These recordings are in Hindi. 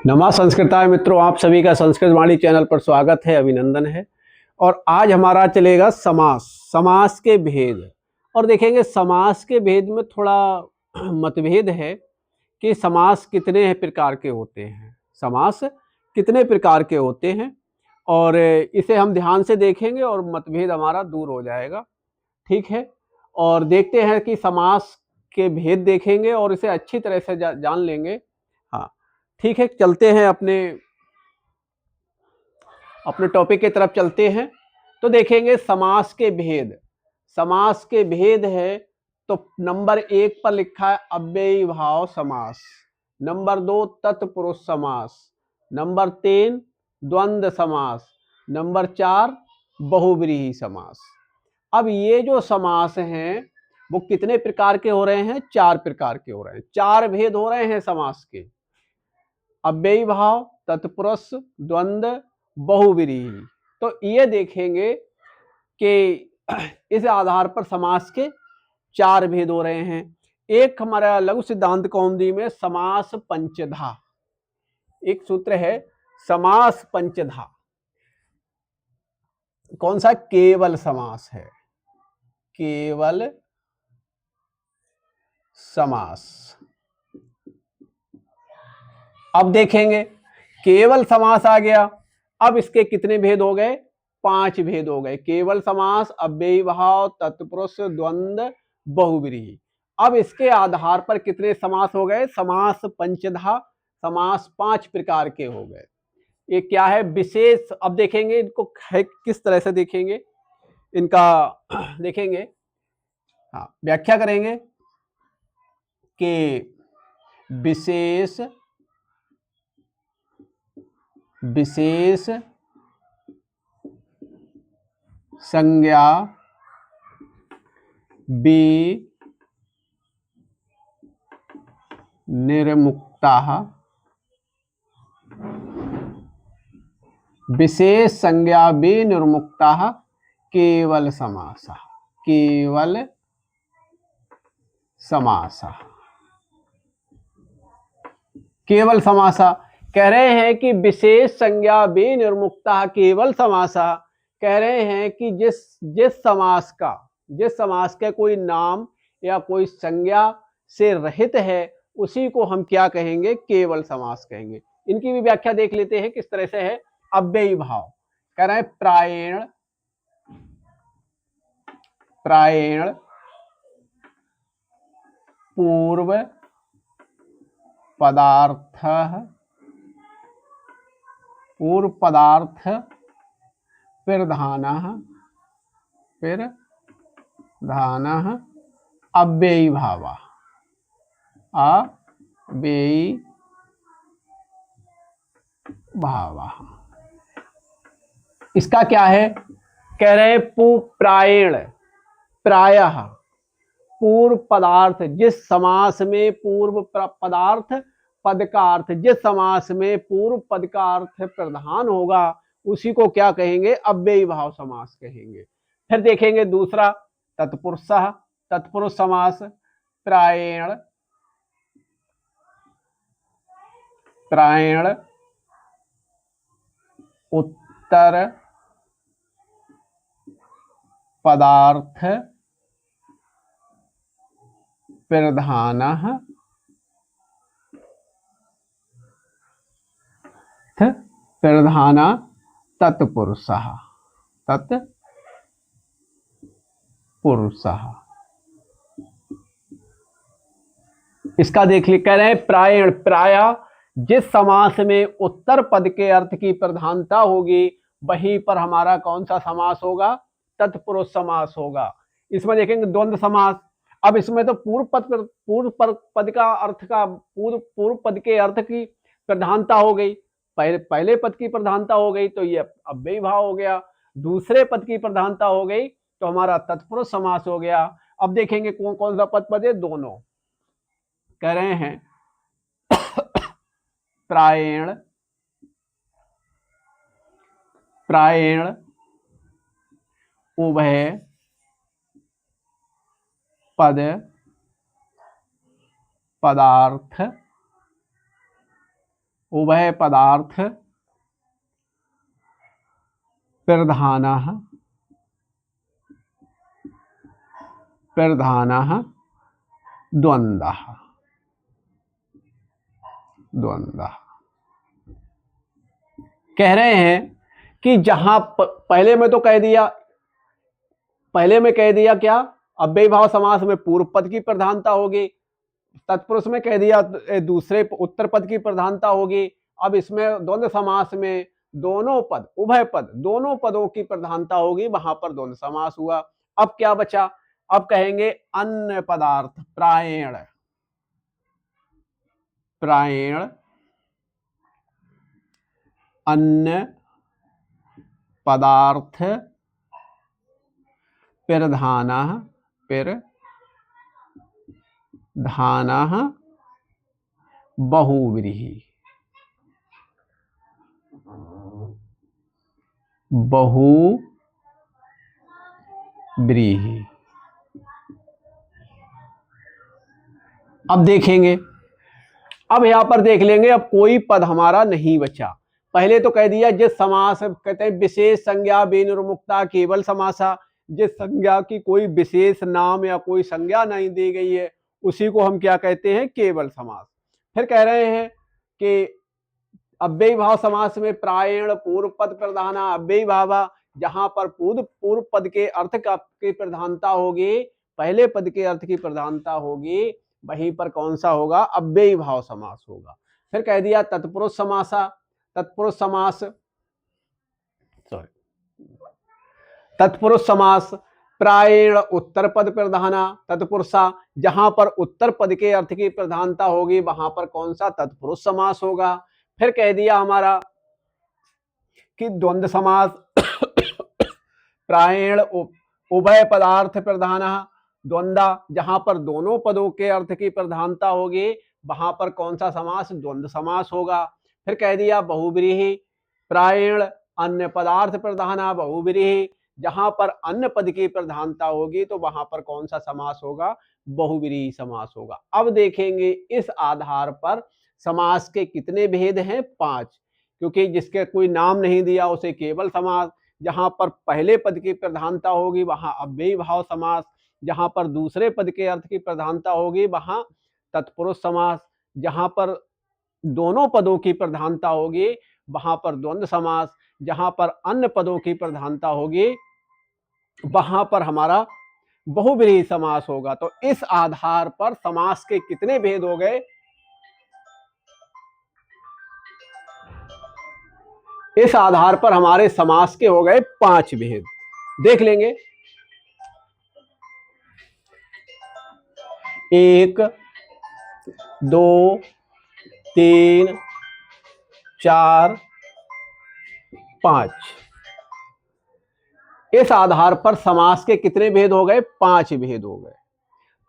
नमः संस्कृताय मित्रों, आप सभी का संस्कृत वाणी चैनल पर स्वागत है, अभिनंदन है। और आज हमारा चलेगा समास, समास के भेद। और देखेंगे समास के भेद में थोड़ा मतभेद है कि समास कितने प्रकार के होते हैं, समास कितने प्रकार के होते हैं, और इसे हम ध्यान से देखेंगे और मतभेद हमारा दूर हो जाएगा। ठीक है, और देखते हैं कि समास के भेद देखेंगे और इसे अच्छी तरह से जान लेंगे। हाँ ठीक है, चलते हैं अपने टॉपिक की तरफ चलते हैं। तो देखेंगे समास के भेद। समास के भेद है तो नंबर 1 पर लिखा है अव्ययी भाव समास, नंबर 2 तत्पुरुष समास, नंबर 3 द्वंद्व समास, नंबर 4 बहुव्रीहि समास। अब ये जो समास हैं वो कितने प्रकार के हो रहे हैं? 4 प्रकार के हो रहे हैं। 4 भेद हो रहे हैं समास के: अव्ययी भाव, तत्पुरुष, द्वंद्व, बहुव्रीहि। तो ये देखेंगे कि इस आधार पर समास के 4 भेद हो रहे हैं। एक हमारा लघु सिद्धांत कौमुदी में समास पंचधा, एक सूत्र है समास पंचधा। कौन सा? केवल समास है, केवल समास। अब देखेंगे केवल समास आ गया। अब इसके कितने भेद हो गए? 5 भेद हो गए: केवल समास, अव्ययी भाव, तत्पुरुष, द्वंद्व, बहुव्रीहि। अब इसके आधार पर कितने समास हो गए? समास पंचधा, समास 5 प्रकार के हो गए। ये क्या है? विशेष। अब देखेंगे इनको है किस तरह से देखेंगे इनका देखेंगे, हाँ व्याख्या करेंगे कि विशेष, विशेष संज्ञा विनिर्मुक्ताः, विशेष संज्ञा विनिर्मुक्ताः केवल समासः, केवल समासः। केवल समासा कह रहे हैं कि विशेष संज्ञा विनिर्मुक्ता केवल समासा। कह रहे हैं कि जिस समास का, जिस समास के कोई नाम या कोई संज्ञा से रहित है उसी को हम क्या कहेंगे? केवल समास कहेंगे। इनकी भी व्याख्या देख लेते हैं किस तरह से है। अव्ययी भाव कह रहे हैं प्रायेण, प्रायेण पूर्व पदार्थ, पूर्व पदार्थ प्रधानः, प्रधानः अव्ययी भावः, अव्ययी भावः। इसका क्या है? कह रहे हैं प्रायेण, प्रायः पूर्व पदार्थ, जिस समास में पूर्व पदार्थ पद का अर्थ, जिस समास में पूर्व पद का अर्थ प्रधान होगा उसी को क्या कहेंगे? अव्ययी भाव समास कहेंगे। फिर देखेंगे दूसरा तत्पुरुषः, तत्पुरुष समास प्रायेण, प्रायेण उत्तर पदार्थ प्रधानः प्रधान तत्पुरुषः, तत्पुरुषः। इसका देख ली, कह रहे हैं प्रायण, प्रायः जिस समास में उत्तर पद के अर्थ की प्रधानता होगी वहीं पर हमारा कौन सा समास होगा? तत्पुरुष समास होगा। इसमें देखेंगे द्वंद्व समास। अब इसमें तो पूर्व पद का अर्थ का, पूर्व पद के अर्थ की प्रधानता हो गई, पहले पद की प्रधानता हो गई तो ये अव्ययी भाव हो गया। दूसरे पद की प्रधानता हो गई तो हमारा तत्पुरुष समास हो गया। अब देखेंगे कौन कौन सा पद है? दोनों। कह रहे हैं प्रायेण, प्रायेण उभय पद पदार्थ, उभय पदार्थ प्रधानः द्वंद्वः। कह रहे हैं कि जहां पहले में कह दिया क्या, अव्ययी भाव समास में पूर्व पद की प्रधानता होगी, तत्पुरुष में कह दिया दूसरे उत्तर पद की प्रधानता होगी। अब इसमें द्वंद्व समास में दोनों पद, उभय पद, दोनों पदों की प्रधानता होगी, वहां पर द्वंद्व समास हुआ। अब क्या बचा, अब कहेंगे अन्य पदार्थ प्रायण अन्य पदार्थ प्रधानः बहुव्रीहि। अब देखेंगे, अब यहां पर देख लेंगे, अब कोई पद हमारा नहीं बचा। पहले तो कह दिया जिस समास कहते हैं विशेष संज्ञा बेनुर्मुक्ता केवल समासा, जिस संज्ञा की कोई विशेष नाम या कोई संज्ञा नहीं दी गई है उसी को हम क्या कहते हैं, केवल समास। फिर कह रहे हैं कि अव्ययी भाव समास में प्रायण पूर्व पद प्रधाना अव्ययी भावा, जहां पर पूर्व पद के अर्थ की प्रधानता होगी, पहले पद के अर्थ की प्रधानता होगी, वहीं पर कौन सा होगा, अव्ययी भाव समास होगा। फिर कह दिया तत्पुरुष समास प्रायण उत्तर पद प्रधाना तत्पुरुषा, जहां पर उत्तर पद के अर्थ की प्रधानता होगी वहां पर कौन सा, तत्पुरुष समास होगा। फिर कह दिया हमारा कि द्वंद्व समास प्रायण उभय पदार्थ प्रधानः द्वंद्वा, जहां पर दोनों पदों के अर्थ की प्रधानता होगी वहां पर कौन सा समास, द्वंद्व समास होगा। फिर कह दिया बहुव्रीहि प्रायण अन्य पदार्थ प्रधाना बहुव्रीहि, जहां पर अन्य पद की प्रधानता होगी तो वहां पर कौन सा समास होगा, बहुव्रीहि समास होगा। अब देखेंगे इस आधार पर समास के कितने भेद हैं, 5, क्योंकि जिसके कोई नाम नहीं दिया उसे केवल समास, जहां पर पहले पद की प्रधानता होगी वहां अव्ययी भाव समास, जहां पर दूसरे पद के अर्थ की प्रधानता होगी वहां तत्पुरुष समास, जहां पर दोनों पदों की प्रधानता होगी वहां पर द्वंद्व समास, जहां पर अन्य पदों की प्रधानता होगी वहां पर हमारा बहुव्रीहि समास होगा। तो इस आधार पर समास के कितने भेद हो गए, इस आधार पर हमारे समास के हो गए 5 भेद। देख लेंगे, 1 2 3 4 5, इस आधार पर समास के कितने भेद हो गए, 5 भेद हो गए।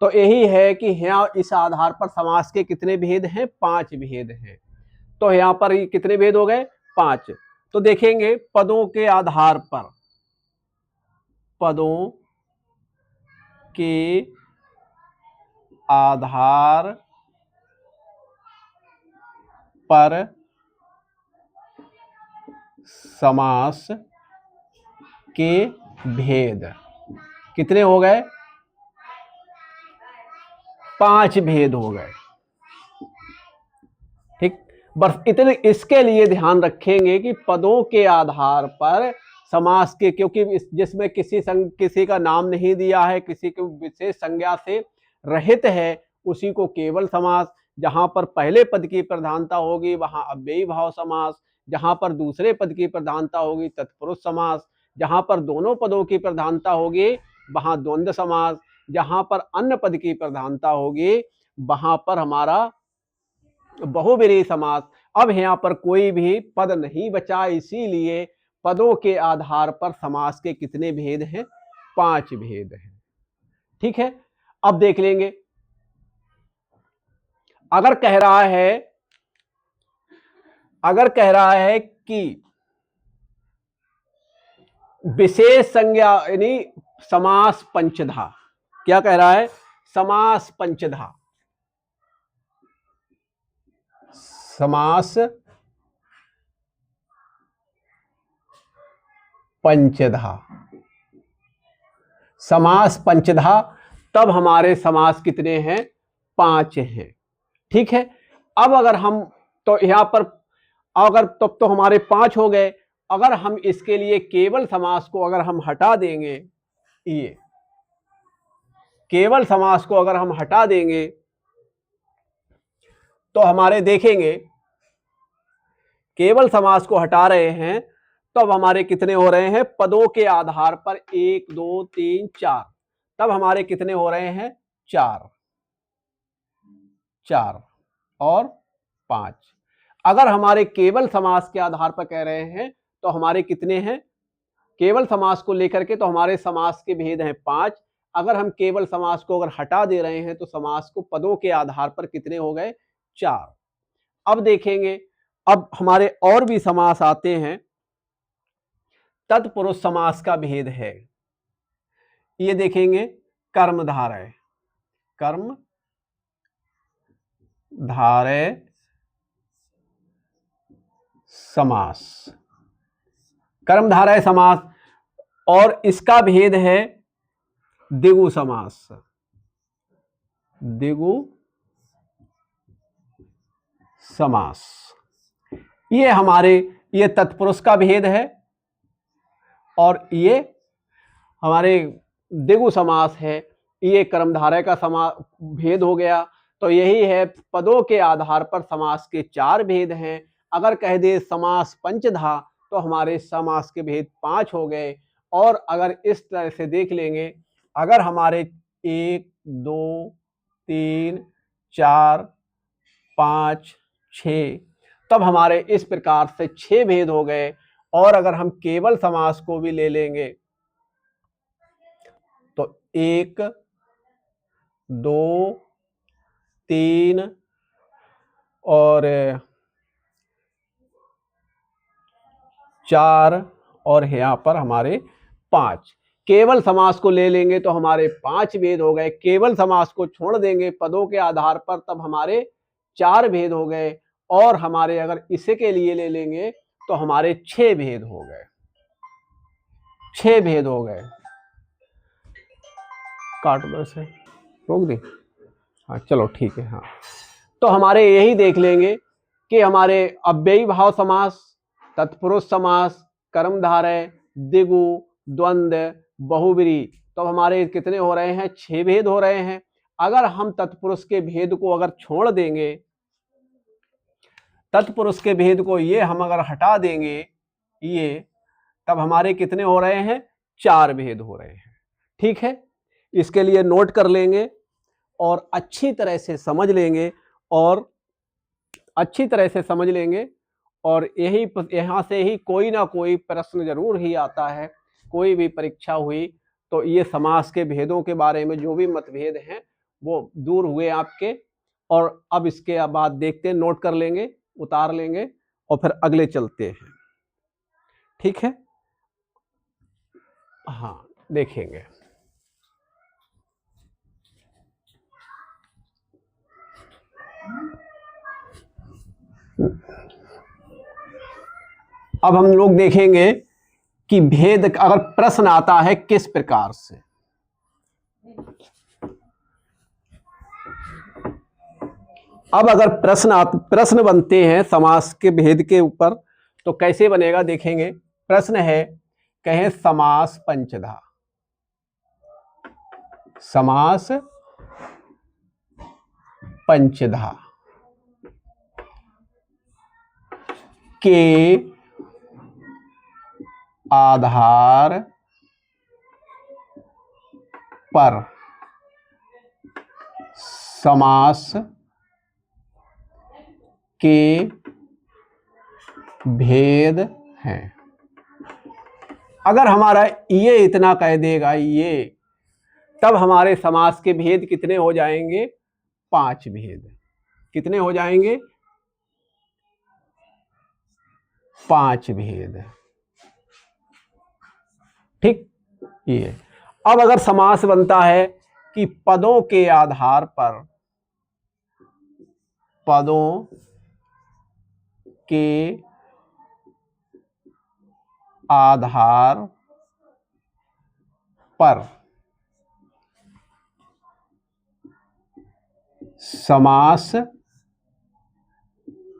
तो यही है कि यहाँ इस आधार पर समास के कितने भेद हैं, 5 भेद हैं। तो यहाँ पर कितने भेद हो गए, 5। तो देखेंगे पदों के आधार पर, पदों के आधार पर समास के भेद कितने हो गए, 5 भेद हो गए। ठीक, बस इतने, इसके लिए ध्यान रखेंगे कि पदों के आधार पर समास के, क्योंकि जिसमें किसी का नाम नहीं दिया है, किसी के विशेष संज्ञा से रहित है, उसी को केवल समास, जहां पर पहले पद की प्रधानता होगी वहां अव्ययी भाव समास, जहां पर दूसरे पद की प्रधानता होगी तत्पुरुष समास, जहां पर दोनों पदों की प्रधानता होगी वहां द्वंद्व समास, जहां पर अन्य पद की प्रधानता होगी वहां पर हमारा बहुव्रीहि समास। अब यहाँ पर कोई भी पद नहीं बचा, इसीलिए पदों के आधार पर समास के कितने भेद हैं, 5 भेद हैं। ठीक है, अब देख लेंगे, अगर कह रहा है कि विशेष संज्ञा यानी समास पंचधा, क्या कह रहा है, समास पंचधा, समास पंचधा, तब हमारे समास कितने हैं? 5 हैं। ठीक है। अब अगर हम, तो यहां पर अगर तब तो हमारे 5 हो गए। अगर हम इसके लिए केवल समास को अगर हम हटा देंगे, ये केवल समास को अगर हम हटा देंगे तो हमारे देखेंगे, केवल समास को हटा रहे हैं तो अब हमारे कितने हो रहे हैं? पदों के आधार पर 1 2 3 4, तब हमारे कितने हो रहे हैं? 4 और 5। अगर हमारे केवल समास के आधार पर कह रहे हैं तो हमारे कितने हैं? केवल समास को लेकर के तो हमारे समास के भेद हैं 5। अगर हम केवल समास को अगर हटा दे रहे हैं तो समास को पदों के आधार पर कितने हो गए? 4। अब देखेंगे, अब हमारे और भी समास आते हैं। तत्पुरुष समास का भेद है, ये देखेंगे। कर्मधारय, कर्म धारय समास, कर्मधारय समास, और इसका भेद है द्विगु समास, द्विगु समास। ये हमारे, ये तत्पुरुष का भेद है और ये हमारे द्विगु समास है। ये कर्मधारय का समास भेद हो गया। तो यही है, पदों के आधार पर समास के 4 भेद हैं। अगर कह दे समास पंचधा तो हमारे समास के भेद 5 हो गए। और अगर इस तरह से देख लेंगे, अगर हमारे 1 2 3 4 5 6, तब हमारे इस प्रकार से 6 भेद हो गए। और अगर हम केवल समास को भी ले लेंगे तो 1 2 3 और 4 और यहां पर हमारे 5। केवल समास को ले लेंगे तो हमारे 5 भेद हो गए। केवल समास को छोड़ देंगे पदों के आधार पर तब हमारे 4 भेद हो गए। और हमारे अगर इसे के लिए ले लेंगे तो हमारे 6 भेद हो गए, 6 भेद हो गए। काट दो से, रोक दे। हाँ चलो ठीक है। हाँ, तो हमारे यही देख लेंगे कि हमारे अव्ययी भाव समास, तत्पुरुष समास, कर्मधारय, द्विगु, द्वंद्व, बहुब्रीहि, तो हमारे कितने हो रहे हैं? 6 भेद हो रहे हैं। अगर हम तत्पुरुष के भेद को अगर छोड़ देंगे, तत्पुरुष के भेद को ये हम अगर हटा देंगे, ये, तब हमारे कितने हो रहे हैं? 4 भेद हो रहे हैं। ठीक है, इसके लिए नोट कर लेंगे और अच्छी तरह से समझ लेंगे, और अच्छी तरह से समझ लेंगे। और यही, यहां से ही कोई ना कोई प्रश्न जरूर ही आता है। कोई भी परीक्षा हुई तो ये समास के भेदों के बारे में जो भी मतभेद हैं वो दूर हुए आपके। और अब इसके बाद देखते हैं, नोट कर लेंगे, उतार लेंगे और फिर अगले चलते हैं। ठीक है। हाँ, देखेंगे। अब हम लोग देखेंगे कि भेद अगर प्रश्न आता है किस प्रकार से। अब अगर प्रश्न बनते हैं समास के भेद के ऊपर तो कैसे बनेगा देखेंगे। प्रश्न है, कहें समास पंचधा, समास पंचधा के आधार पर समास के भेद हैं। अगर हमारा ये इतना कह देगा ये, तब हमारे समास के भेद कितने हो जाएंगे? 5 भेद। कितने हो जाएंगे? 5 भेद। ठीक। ये अब अगर समास बनता है कि पदों के आधार पर, पदों के आधार पर समास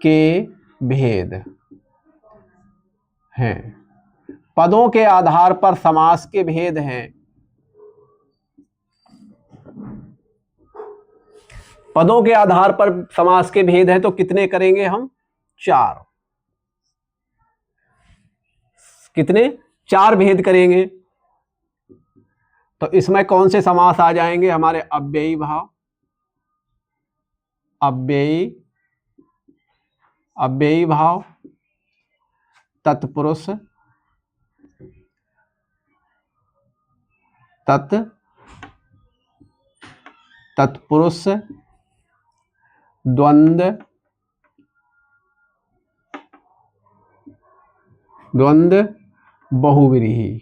के भेद हैं। पदों के आधार पर समास के भेद हैं। पदों के आधार पर समास के भेद हैं तो कितने करेंगे हम? 4। कितने? 4 भेद करेंगे। तो इसमें कौन से समास आ जाएंगे हमारे? अव्ययी भाव, अव्ययी भाव, तत्पुरुष, तत्पुरुष, द्वंद्व, बहुव्रीहि,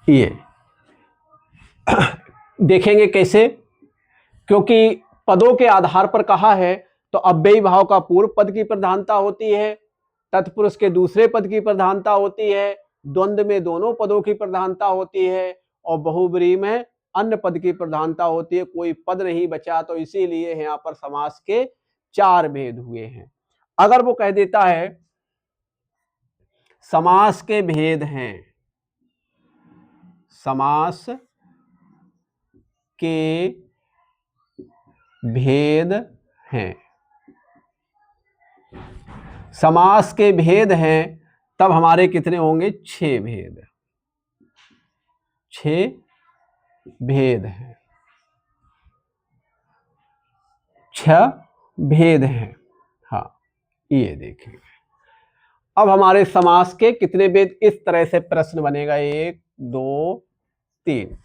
ये देखेंगे कैसे, क्योंकि पदों के आधार पर कहा है तो अव्ययी भाव का पूर्व पद की प्रधानता होती है, तत्पुरुष के दूसरे पद की प्रधानता होती है, द्वंद्व में दोनों पदों की प्रधानता होती है और बहुव्रीहि में अन्य पद की प्रधानता होती है। कोई पद नहीं बचा, तो इसीलिए यहाँ पर समास के 4 भेद हुए हैं। अगर वो कह देता है समास के भेद हैं, समास के भेद हैं, समास के भेद हैं, तब हमारे कितने होंगे? 6 भेद। 6 भेद हैं, 6 भेद हैं। हाँ, ये देखेंगे। अब हमारे समास के कितने भेद? इस तरह से प्रश्न बनेगा, 1 2 3।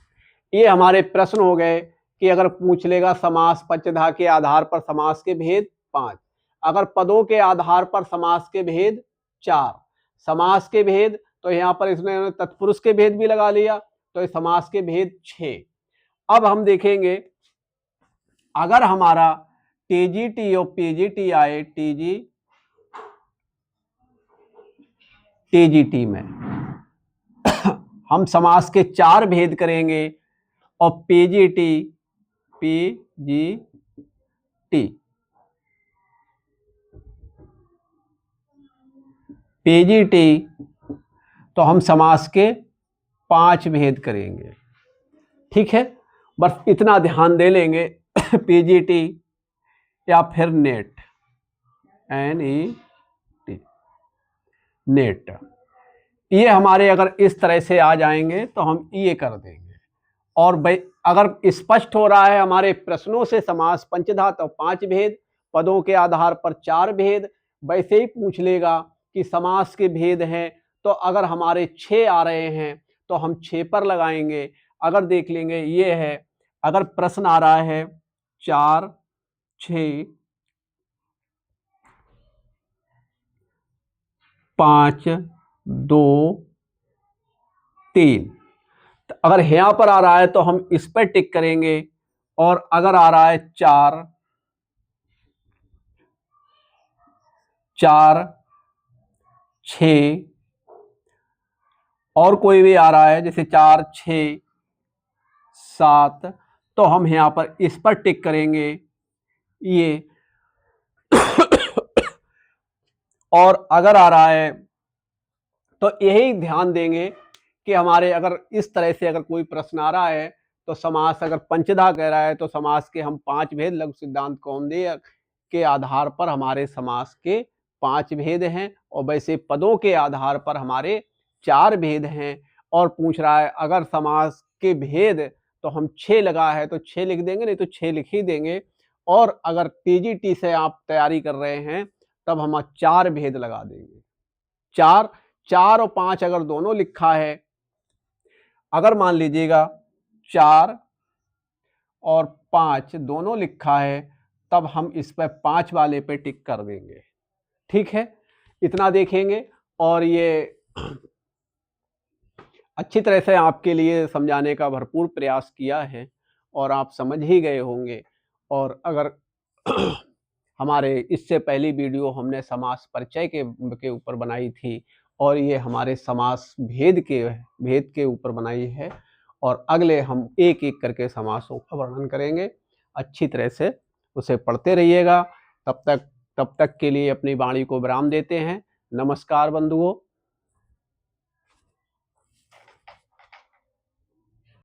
ये हमारे प्रश्न हो गए कि अगर पूछ लेगा समास पंचधा के आधार पर समास के भेद 5, अगर पदों के आधार पर समास के भेद 4, समास के भेद तो यहाँ पर इसने तत्पुरुष के भेद भी लगा लिया, तो समास के भेद 6। अब हम देखेंगे अगर हमारा टीजीटी और पीजीटी आए, टीजीटी में हम समास के 4 भेद करेंगे और पीजीटी तो हम समास के 5 भेद करेंगे। ठीक है, बस इतना ध्यान दे लेंगे। पीजीटी या फिर नेट, नेट, ये हमारे अगर इस तरह से आ जाएंगे तो हम ये कर देंगे। और अगर स्पष्ट हो रहा है हमारे प्रश्नों से समास पंचधा तो 5 भेद, पदों के आधार पर 4 भेद, वैसे ही पूछ लेगा कि समास के भेद हैं, तो अगर हमारे 6 आ रहे हैं तो हम 6 पर लगाएंगे। अगर देख लेंगे ये है, अगर प्रश्न आ रहा है 4 6 5 2 3, तो अगर यहां पर आ रहा है तो हम इस पर टिक करेंगे। और अगर आ रहा है 4 6 और कोई भी आ रहा है जैसे 4 6 7, तो हम यहां पर इस पर टिक करेंगे ये। और अगर आ रहा है तो यही ध्यान देंगे कि हमारे अगर इस तरह से अगर कोई प्रश्न आ रहा है तो समास अगर पंचधा कह रहा है तो समास के हम 5 भेद लघु सिद्धांत कौमुदी के आधार पर हमारे समास के 5 भेद हैं, और वैसे पदों के आधार पर हमारे 4 भेद हैं। और पूछ रहा है अगर समास के भेद तो हम 6 लगा है तो 6 लिख देंगे, नहीं तो 6 लिख ही देंगे। और अगर टीजीटी से आप तैयारी कर रहे हैं तब हम 4 भेद लगा देंगे। 4 और 5 अगर दोनों लिखा है, अगर मान लीजिएगा 4 और 5 दोनों लिखा है, तब हम इस पर 5 वाले पे टिक कर देंगे। ठीक है, इतना देखेंगे। और ये अच्छी तरह से आपके लिए समझाने का भरपूर प्रयास किया है और आप समझ ही गए होंगे। और अगर हमारे इससे पहली वीडियो हमने समास परिचय के ऊपर बनाई थी, और ये हमारे समास भेद के ऊपर बनाई है। और अगले हम एक एक करके समासों का वर्णन करेंगे। अच्छी तरह से उसे पढ़ते रहिएगा। तब तक के लिए अपनी वाणी को विराम देते हैं। नमस्कार बंधुओं।